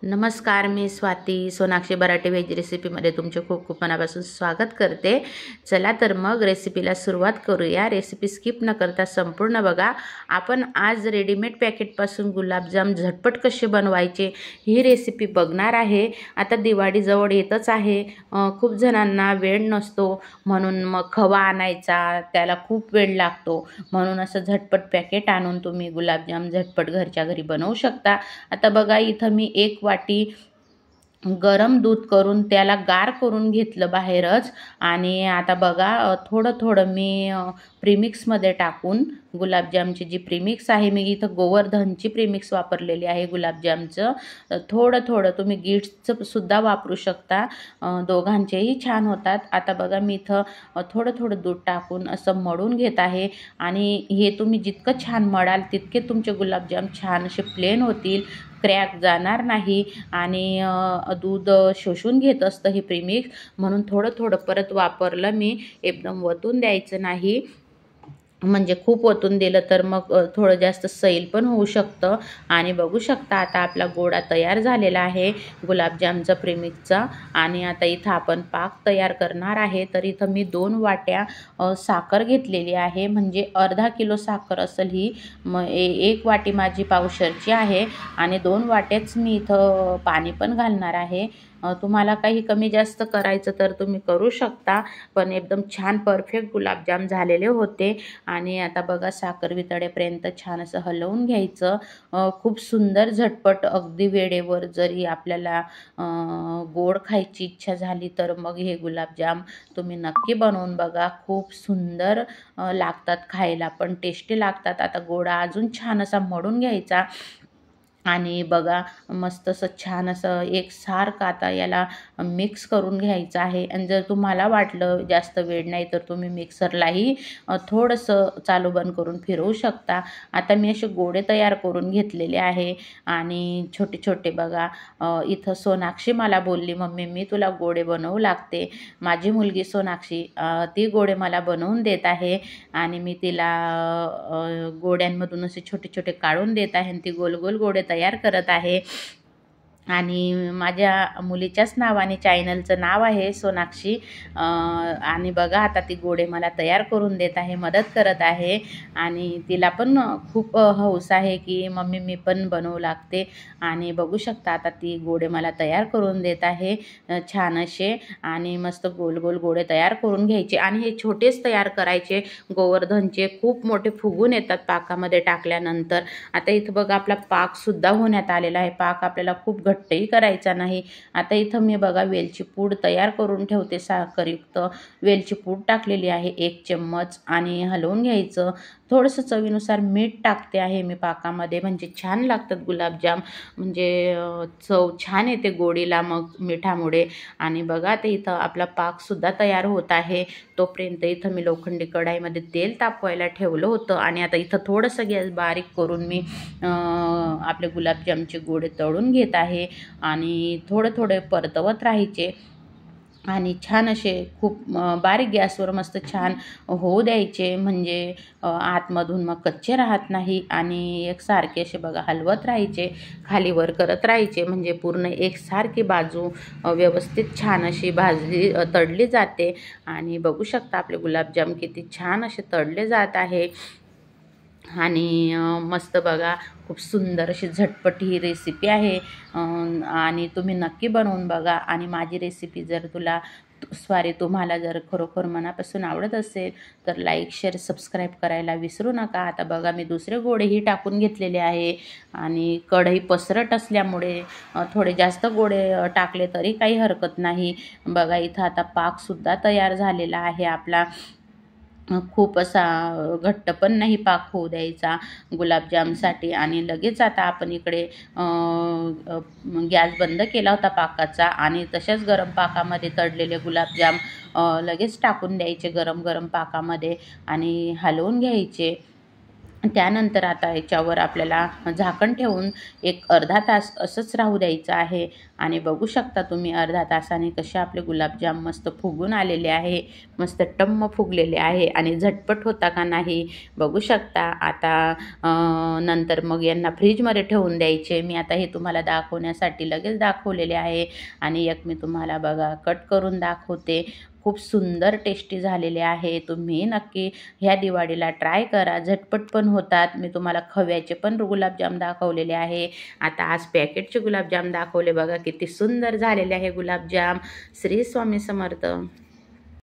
नमस्कार, मी स्वाती सोनाक्षी बराटे व्हेज रेसिपीमध्ये तुमचे खूप खूप मनापासून स्वागत करते। चला तर मग रेसिपीला सुरुवात करूया। रेसिपी स्किप न करता संपूर्ण बघा। आपण आज रेडीमेड पॅकेटपासून गुलाबजाम झटपट कसे बनवायचे ही रेसिपी बघणार आहे। आता दिवाळी जवळ येतच आहे। खूप जणांना वेळ नसतो, म्हणून मग खवा आणायचा, त्याला खूप वेळ लागतो, म्हणून असं झटपट पॅकेट आणून तुम्ही गुलाबजाम झटपट घरच्या घरी बनवू शकता। आता बघा, इथं मी 1 वाटी गरम दूध करून त्याला गार करून घेतलं बाहेरच। आणि आता बघा, थोडं थोडं मी प्रीमिक्समध्ये टाकून गुलाबजामची जी प्रीमिक्स आहे, मी इथं गोवर्धनची प्रीमिक्स वापरलेली आहे गुलाबजामचं। थोडं थोडं तुम्ही गिट्सचं सुद्धा वापरू शकता, दोघांचेही छान होतात। आता बघा, मी इथं थोडं थोडं दूध टाकून असं मळून घेत आहे। आणि हे तुम्ही जितकं छान मळाल तितके तुमचे गुलाबजाम छान असे प्लेन होतील, क्रॅक जाणार नाही। आणि दूध शोषून घेत असतं हे प्रीमिक्स, म्हणून थोडं थोडं परत वापरलं मी, एकदम वतून द्यायचं नाही। म्हणजे खूप ओतून दिलं तर मग थोडं जास्त सैल पण होऊ शकतं। आणि बघू शकता, आता आपला गोळा तयार झालेला आहे गुलाबजामचा प्रीमिक्सचा। आणि आता इथं आपण पाक तयार करणार आहे। तर इथं मी 2 वाट्या साखर घेतलेली आहे, म्हणजे अर्धा किलो साखर असेल ही। मग 1 वाटी माझी पावशरची आहे आणि 2 वाट्याच मी इथं पाणी पण घालणार आहे। तुम्हाला काही कमी जास्त करायचं तर तुम्ही करू शकता, पण एकदम छान परफेक्ट गुलाबजाम झालेले होते। आणि आता बघा, साखर वितळेपर्यंत छान असं हलवून घ्यायचं। खूप सुंदर झटपट, अगदी वेळेवर जरी आपल्याला गोड खायची इच्छा झाली तर मग हे गुलाबजाम तुम्ही नक्की बनवून बघा। खूप सुंदर लागतात, खायला पण टेस्टी लागतात। आता गोळा अजून छान असा मळून घ्यायचा आणि बघा, मस्त असं छान असं एकसारखं आता याला मिक्स करून घ्यायचं आहे। आणि जर तुम्हाला वाटलं जास्त वेळ नाही तर तुम्ही मिक्सरलाही थोडंसं चालू बंद करून फिरवू शकता। आता मी असे गोळे तयार करून घेतलेले आहे आणि छोटे छोटे बघा, इथं सोनाक्षी मला बोलली, मम्मी मी तुला गोळे बनवू लागते। माझी मुलगी सोनाक्षी ती गोळे मला बनवून देत आहे आणि मी तिला गोळ्यांमधून असे छोटे छोटे काढून देत आहे आणि ती गोल गोल गोळे तयार करत आहे। आणि माझ्या मुलीच्याच नावाने चॅनलचं नाव आहे सोनाक्षी। आणि बघा, आता ती गोळे मला तयार करून देत आहे, मदत करत आहे। आणि तिला पण खूप हौस आहे की मम्मी मी पण बनवू लागते। आणि बघू शकता, आता ती गोळे मला तयार करून देत आहे छान असे। आणि मस्त गोल गोल गोळे तयार करून घ्यायचे आणि हे छोटेच तयार करायचे। गोवर्धनचे खूप मोठे फुगून येतात पाकामध्ये टाकल्यानंतर। आता इथं बघा, आपला पाकसुद्धा होण्यात आलेला आहे। पाक आपल्याला खूप घट्टही करायचा नाही। आता इथं मी बघा, वेलची पूड तयार करून ठेवते, साखरयुक्त वेलची पूड टाकलेली आहे 1 चम्मच आणि हलवून घ्यायचं। थोडंसं चवीनुसार मीठ टाकते आहे मी पाकामध्ये, म्हणजे छान लागतात गुलाबजाम, म्हणजे चव छान येते गोडीला मग मिठामुळे। आणि बघा, ते इथं आपला पाकसुद्धा तयार होत आहे। तोपर्यंत इथं मी लोखंडी कढाईमध्ये तेल तापवायला ठेवलं होतं आणि आता इथं थोडंसं गॅस बारीक करून मी आपले गुलाबजामचे गोळे तळून घेत आहे आणि थोडे थोडे परतवत राहायचे। आणि छान असे खूप बारीक गॅसवर मस्त छान होऊ द्यायचे, म्हणजे आतमधून मग कच्चे राहत नाही। आणि एकसारखे असे बघा हलवत राहायचे, खालीवर करत राहायचे, म्हणजे पूर्ण एकसारखी बाजू व्यवस्थित छान अशी भाजली तळली जाते। आणि बघू शकता, आपले गुलाबजाम किती छान असे तळले जात आहे। आणि मस्त बघा, खूप सुंदर अशी झटपट ही रेसिपी आहे आणि तुम्ही नक्की बनवून बघा। आणि माझी रेसिपी जर तुम्हाला जर खरोखर मनापासून आवडत असेल तर लाईक, शेअर, सबस्क्राईब करायला विसरू नका। आता बघा, मी दुसरे गोळेही टाकून घेतलेले आहे आणि कढई पसरट असल्यामुळे थोडे जास्त गोळे टाकले तरी काही हरकत नाही। बघा, इथं आता पाकसुद्धा तयार झालेला आहे आपला। खूप असा घट्ट पण नाही पाक होऊ द्यायचा गुलाबजामसाठी। आणि लगेच आता आपण इकडे गॅस बंद केला होता पाकाचा आणि तशाच गरम पाकामध्ये तळलेले गुलाबजाम लगेच टाकून द्यायचे गरम गरम पाकामध्ये आणि हलवून घ्यायचे। त्यानंतर आता याच्यावर आपल्याला झाकण ठेवून एक अर्धा तास असंच राहू द्यायचं आहे. आणि बघू शकता तुम्ही अर्धा तासाने कसे आपले गुलाबजाम मस्त फुगून आलेले आहे, मस्त टम्म फुगलेले आहे आणि झटपट होता का नाही बघू शकता. आता नंतर मग यांना फ्रीजमध्ये ठेवून द्यायचे. मी आता हे तुम्हाला दाखवण्यासाठी लगेच दाखवलेले आहे आणि एक मी तुम्हाला बघा कट करून दाखवते. खूप सुंदर टेस्टी झालेले आहे. तुम्ही नक्की ह्या दिवाळीला ट्राय करा, झटपट पण होतात. मी तुम्हाला खव्याचे पण गुलाबजाम दाखवलेले आहे. आता आज पॅकेटचे गुलाबजाम दाखवले बघा, किती सुंदर झालेले आहे गुलाबजाम. श्री स्वामी समर्थ.